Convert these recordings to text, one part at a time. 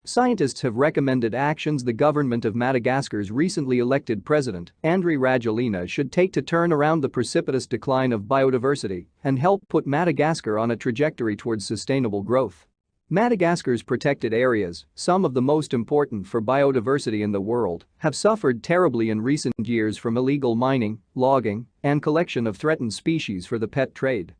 Scientists have recommended actions the government of Madagascar's recently elected president, Andry Rajoelina, should take to turn around the precipitous decline of biodiversity and help put Madagascar on a trajectory towards sustainable growth. Madagascar's protected areas, some of the most important for biodiversity in the world, have suffered terribly in recent years from illegal mining, logging, and collection of threatened species for the pet trade.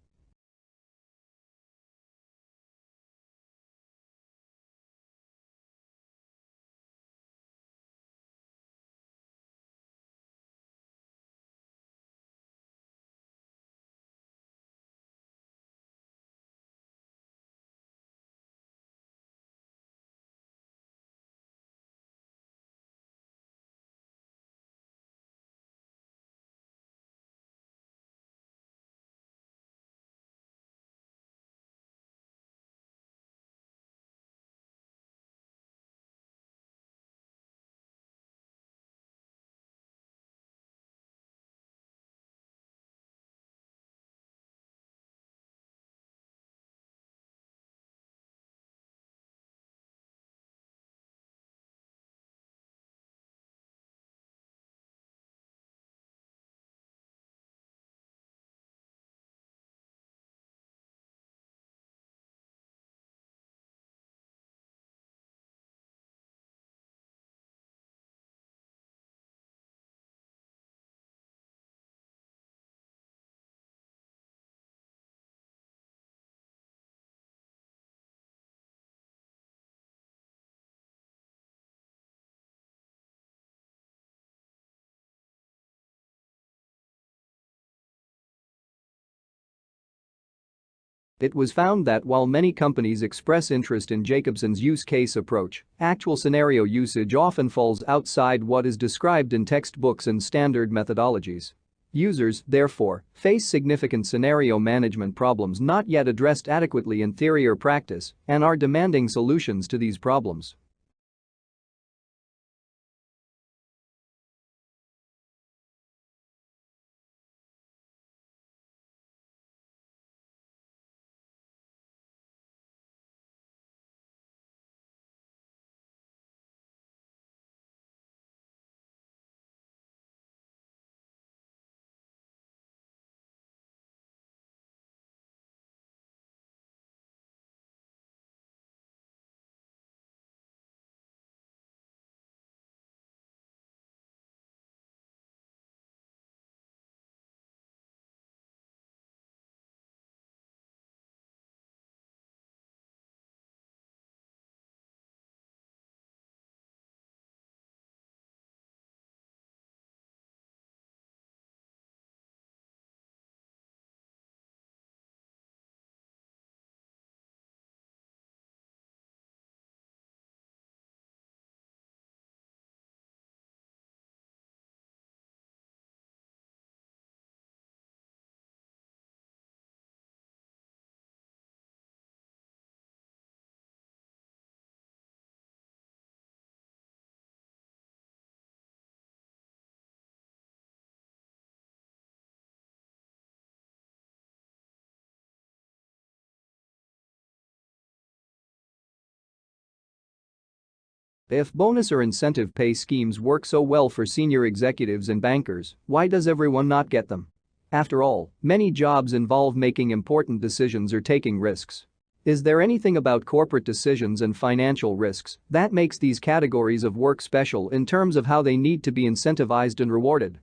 It was found that while many companies express interest in Jacobson's use case approach, actual scenario usage often falls outside what is described in textbooks and standard methodologies. Users, therefore, face significant scenario management problems not yet addressed adequately in theory or practice and are demanding solutions to these problems. If bonus or incentive pay schemes work so well for senior executives and bankers, why does everyone not get them? After all, many jobs involve making important decisions or taking risks. Is there anything about corporate decisions and financial risks that makes these categories of work special in terms of how they need to be incentivized and rewarded?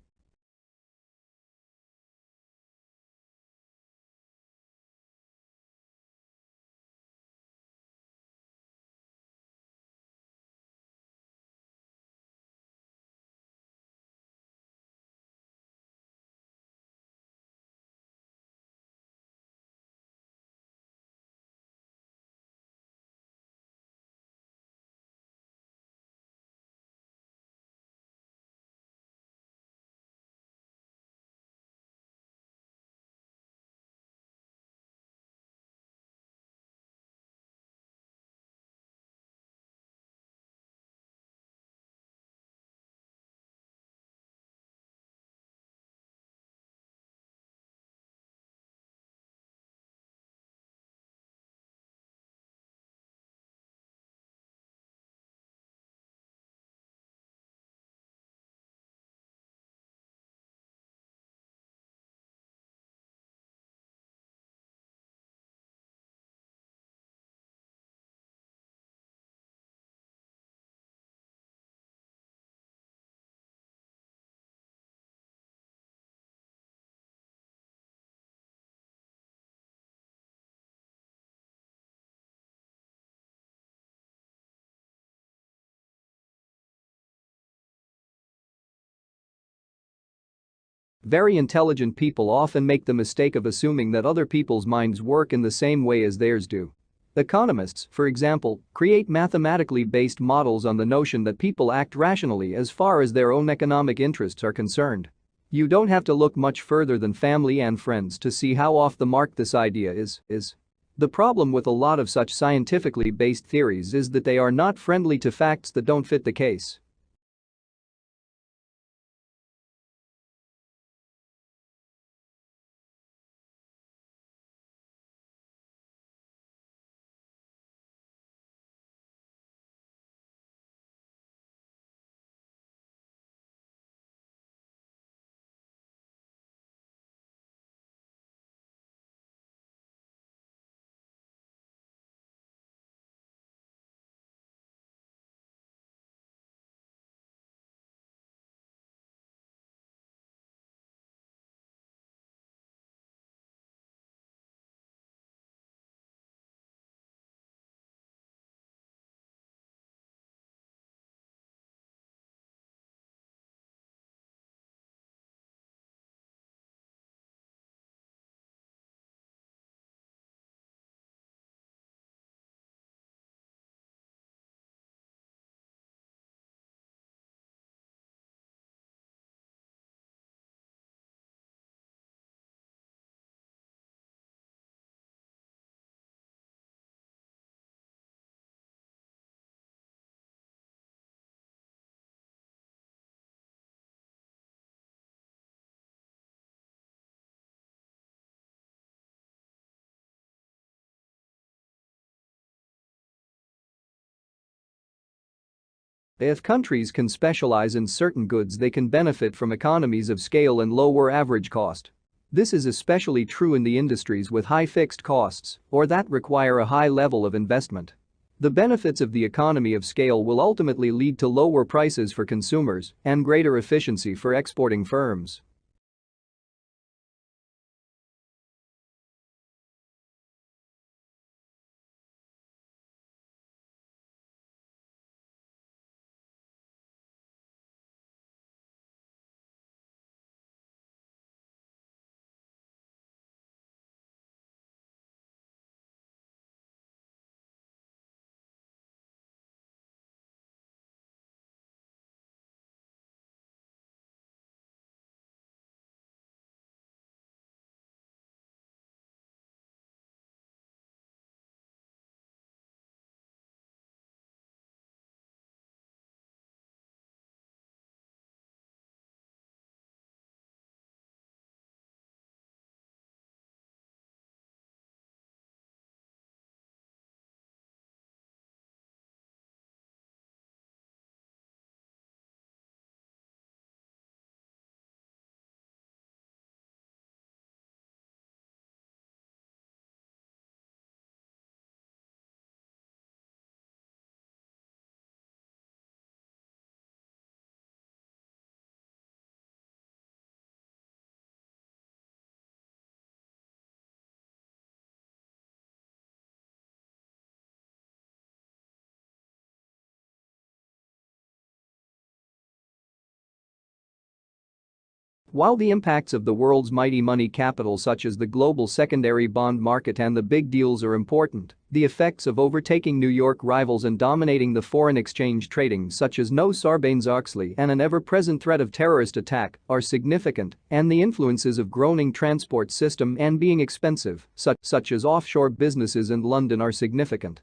Very intelligent people often make the mistake of assuming that other people's minds work in the same way as theirs do. Economists, for example, create mathematically based models on the notion that people act rationally as far as their own economic interests are concerned. You don't have to look much further than family and friends to see how off the mark this idea is. The problem with a lot of such scientifically based theories is that they are not friendly to facts that don't fit the case. If countries can specialize in certain goods, they can benefit from economies of scale and lower average cost. This is especially true in the industries with high fixed costs or that require a high level of investment. The benefits of the economy of scale will ultimately lead to lower prices for consumers and greater efficiency for exporting firms. While the impacts of the world's mighty money capital such as the global secondary bond market and the big deals are important, the effects of overtaking New York rivals and dominating the foreign exchange trading such as no Sarbanes-Oxley and an ever-present threat of terrorist attack are significant, and the influences of groaning transport system and being expensive, such as offshore businesses in London, are significant.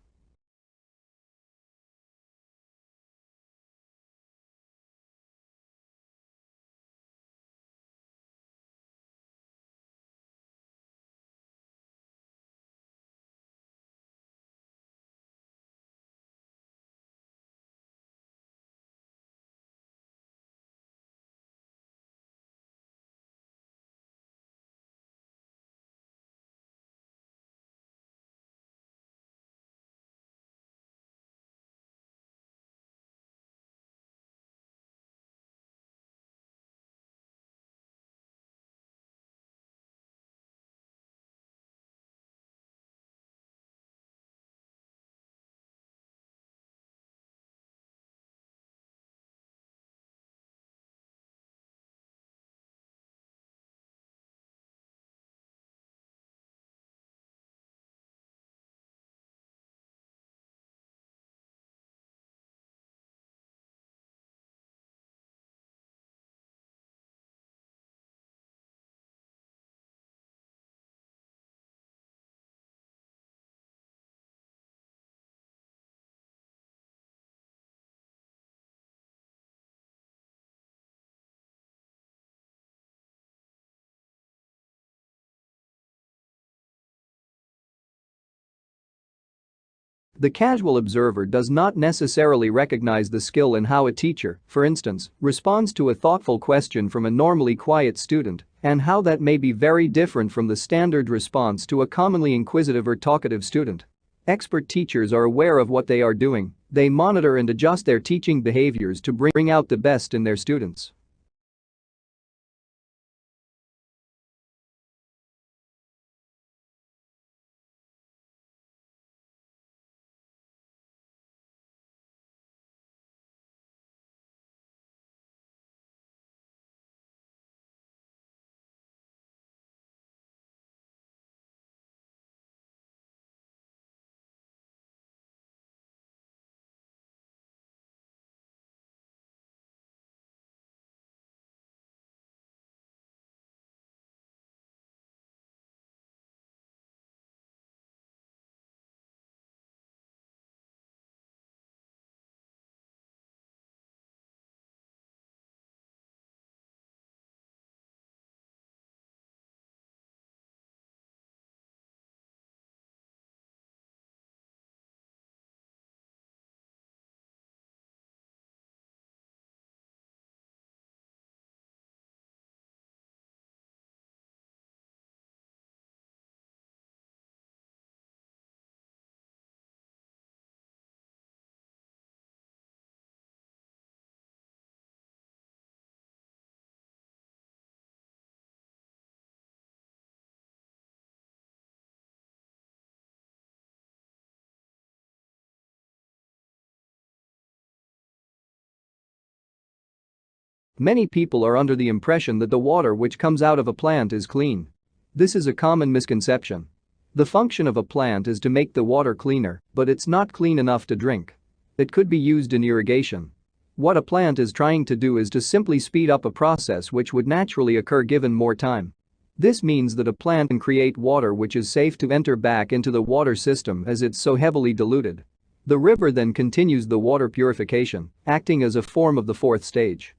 The casual observer does not necessarily recognize the skill in how a teacher, for instance, responds to a thoughtful question from a normally quiet student, and how that may be very different from the standard response to a commonly inquisitive or talkative student. Expert teachers are aware of what they are doing, they monitor and adjust their teaching behaviors to bring out the best in their students. Many people are under the impression that the water which comes out of a plant is clean. This is a common misconception. The function of a plant is to make the water cleaner, but it's not clean enough to drink. It could be used in irrigation. What a plant is trying to do is to simply speed up a process which would naturally occur given more time. This means that a plant can create water which is safe to enter back into the water system as it's so heavily diluted. The river then continues the water purification, acting as a form of the fourth stage.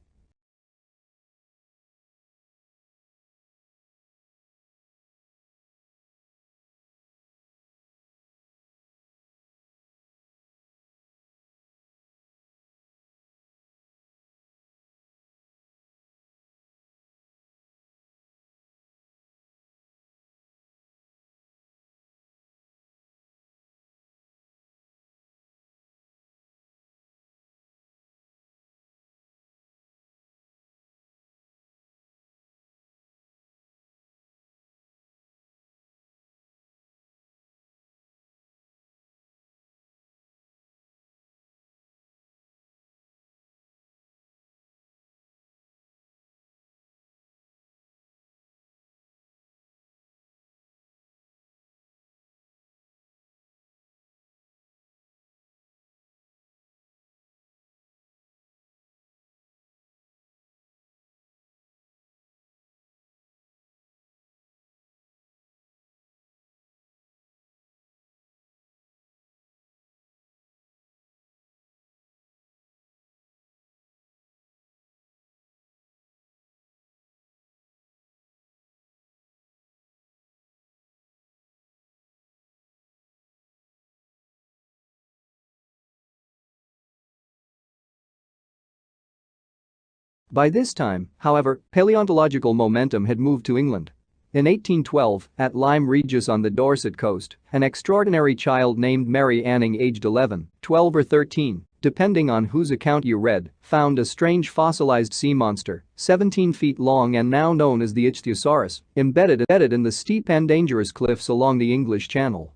By this time, however, paleontological momentum had moved to England. In 1812, at Lyme Regis on the Dorset coast, an extraordinary child named Mary Anning aged 11, 12 or 13, depending on whose account you read, found a strange fossilized sea monster, 17 feet long and now known as the Ichthyosaurus, embedded in the steep and dangerous cliffs along the English Channel.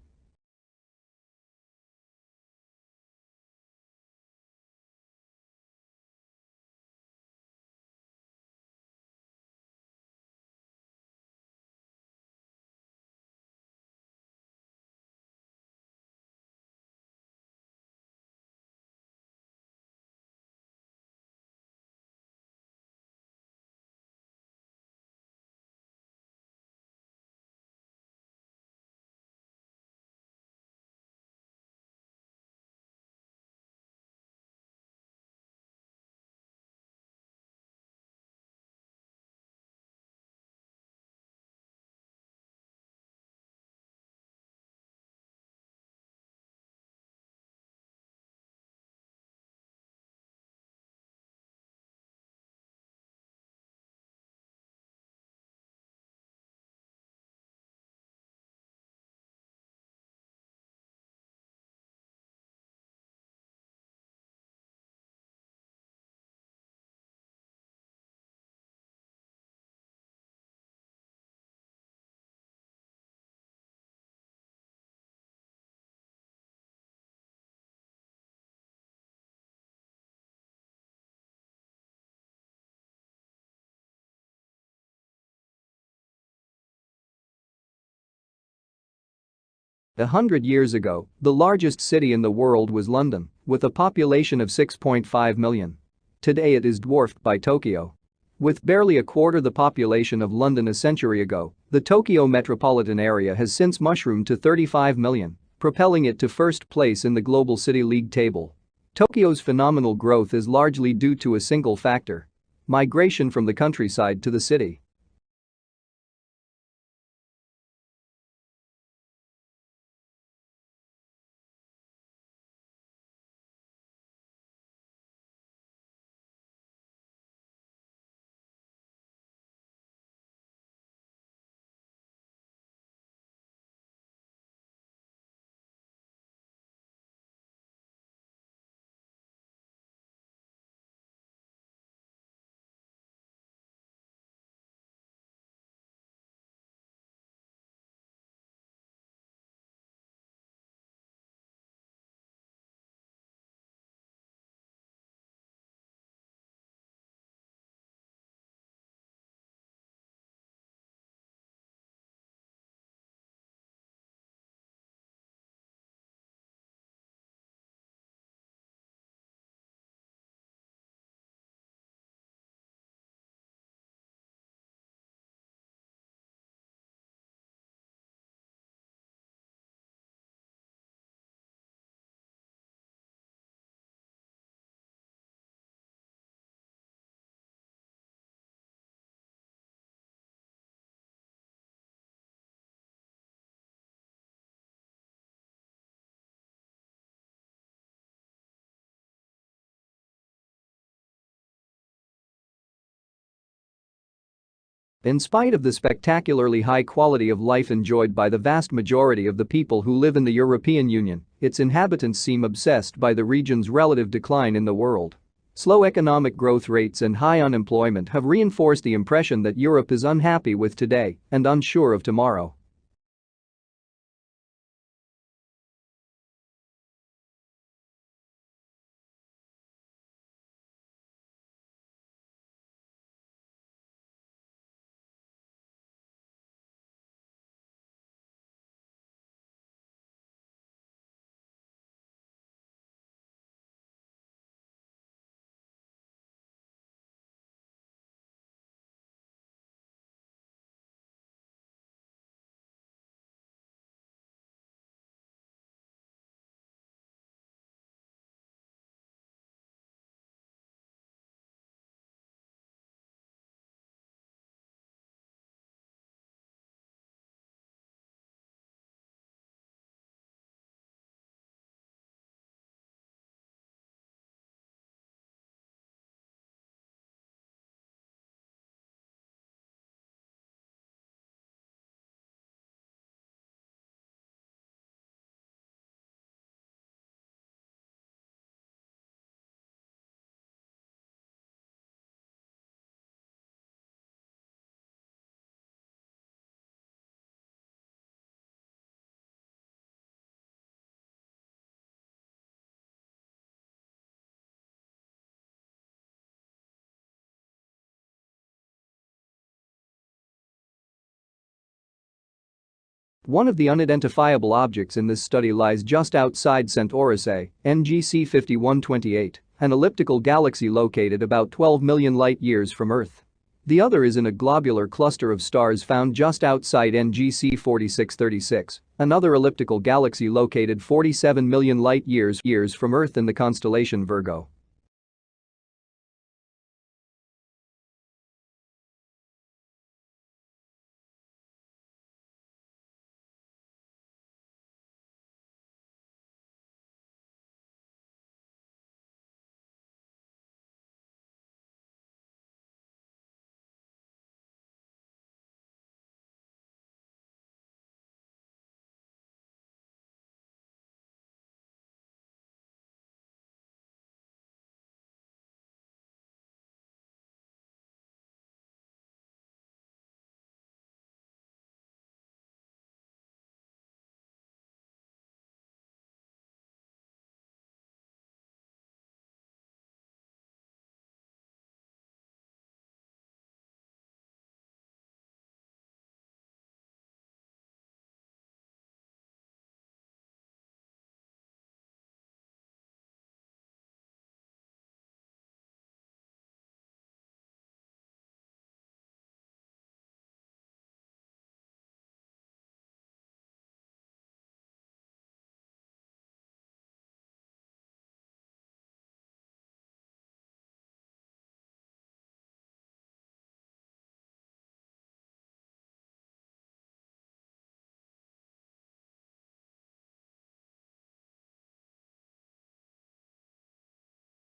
100 years ago, the largest city in the world was London, with a population of 6.5 million. Today it is dwarfed by Tokyo. With barely a quarter the population of London a century ago, the Tokyo metropolitan area has since mushroomed to 35 million, propelling it to first place in the Global City League table. Tokyo's phenomenal growth is largely due to a single factor: migration from the countryside to the city. In spite of the spectacularly high quality of life enjoyed by the vast majority of the people who live in the European Union, its inhabitants seem obsessed by the region's relative decline in the world. Slow economic growth rates and high unemployment have reinforced the impression that Europe is unhappy with today and unsure of tomorrow. One of the unidentifiable objects in this study lies just outside Centaurus A, NGC 5128, an elliptical galaxy located about 12 million light-years from Earth. The other is in a globular cluster of stars found just outside NGC 4636, another elliptical galaxy located 47 million light-years from Earth in the constellation Virgo.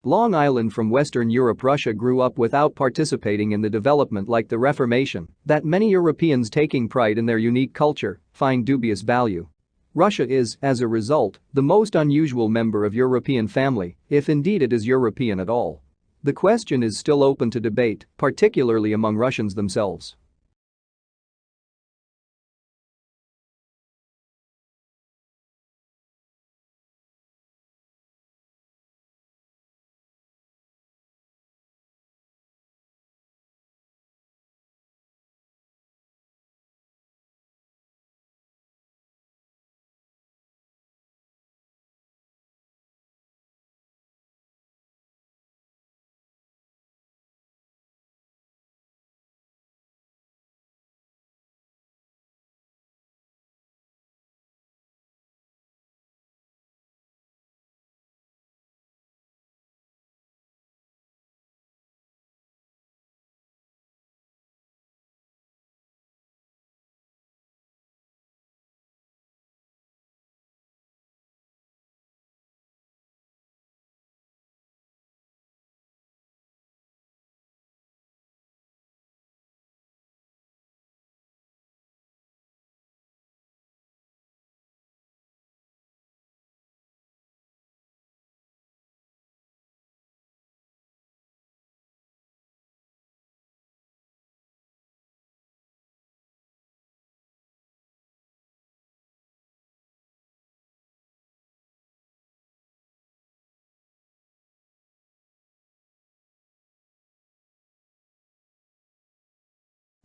Long Island from Western Europe. Russia grew up without participating in the development like the Reformation that many Europeans taking pride in their unique culture find dubious value. Russia is, as a result, the most unusual member of European family, if indeed it is European at all. The question is still open to debate, particularly among Russians themselves.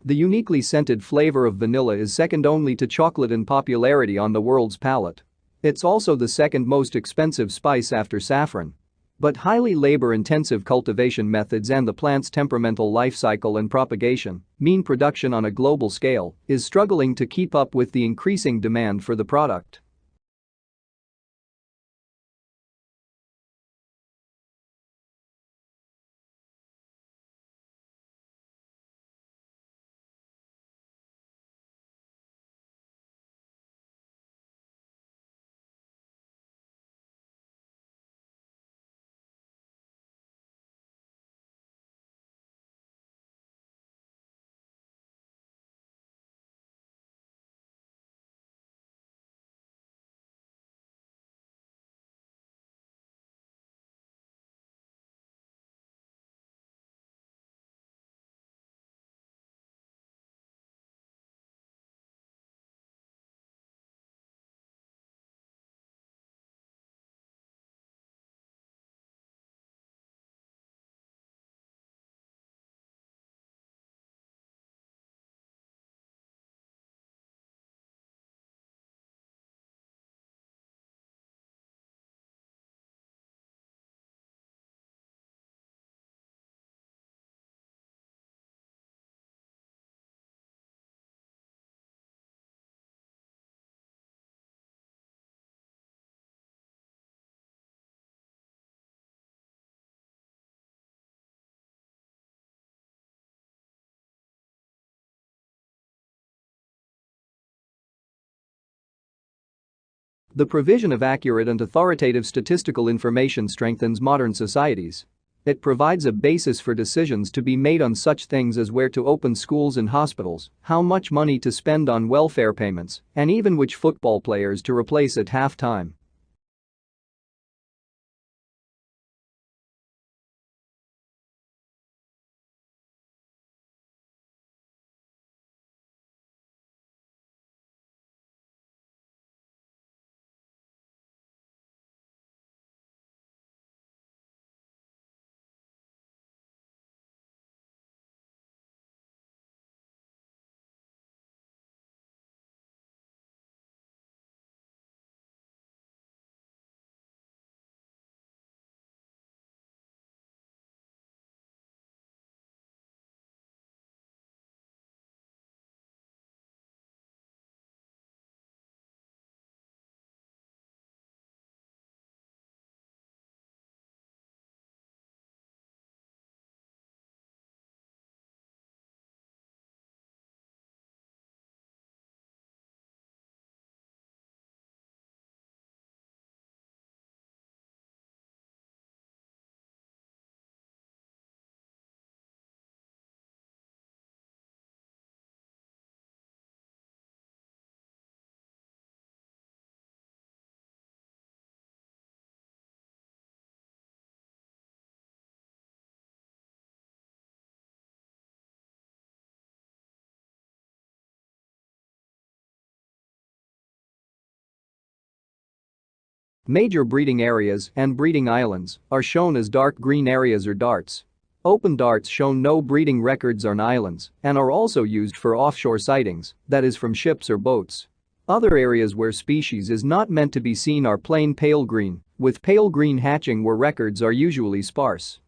The uniquely scented flavor of vanilla is second only to chocolate in popularity on the world's palate. It's also the second most expensive spice after saffron. But highly labor-intensive cultivation methods and the plant's temperamental life cycle and propagation mean production on a global scale is struggling to keep up with the increasing demand for the product. The provision of accurate and authoritative statistical information strengthens modern societies. It provides a basis for decisions to be made on such things as where to open schools and hospitals, how much money to spend on welfare payments, and even which football players to replace at halftime. Major breeding areas and breeding islands are shown as dark green areas or darts. Open darts show no breeding records on islands and are also used for offshore sightings, that is from ships or boats. Other areas where species is not meant to be seen are plain pale green, with pale green hatching where records are usually sparse.